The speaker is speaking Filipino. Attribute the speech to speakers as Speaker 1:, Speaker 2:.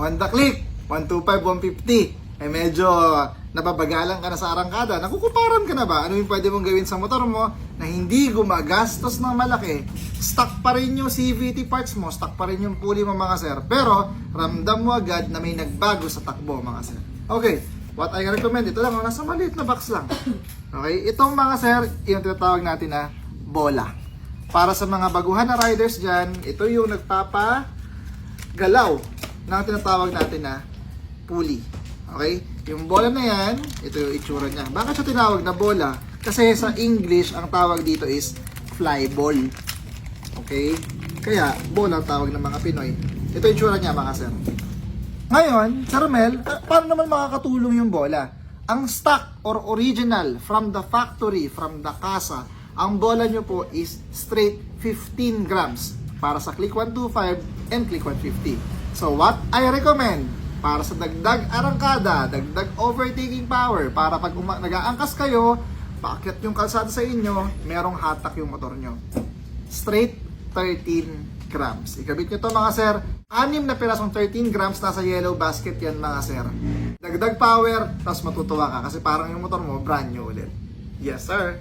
Speaker 1: Honda Click, 125, 150. Medyo nababagalan ka na sa arangkada. Nakukuparan ka na ba? Ano yung pwede mong gawin sa motor mo na hindi gumagastos ng malaki? Stock pa rin yung CVT parts mo, stock pa rin yung pulley mo mga sir. Pero ramdam mo agad na may nagbago sa takbo mga sir. Okay, what I recommend, ito lang, nasa maliit na box lang. Okay, itong mga sir, yung tinatawag natin na bola. Para sa mga baguhan na riders dyan, ito yung nagpapagalaw na tinatawag natin na pulley. Okay? Yung bola na yan, ito yung itsura niya. Bakit siya tinawag na bola? Kasi sa English, ang tawag dito is fly ball. Okay? Kaya, bola ang tawag ng mga Pinoy. Ito yung itsura niya mga sir. Ngayon, Sir Mel, paano naman makakatulong yung bola? Ang stock or original from the factory, from the casa, ang bola nyo po is straight 15 grams para sa Click 125 and Click 150. So what I recommend para sa dagdag arangkada, dagdag overtaking power, para pag nag-aangkas kayo, paakyat yung kalsada sa inyo, merong hatak yung motor nyo. Straight 13 grams. Ikabit nyo to mga sir. 6 na pirasong 13 grams nasa yellow basket yan mga sir. Dagdag power, tapos matutuwa ka kasi parang yung motor mo brand new ulit. Yes sir.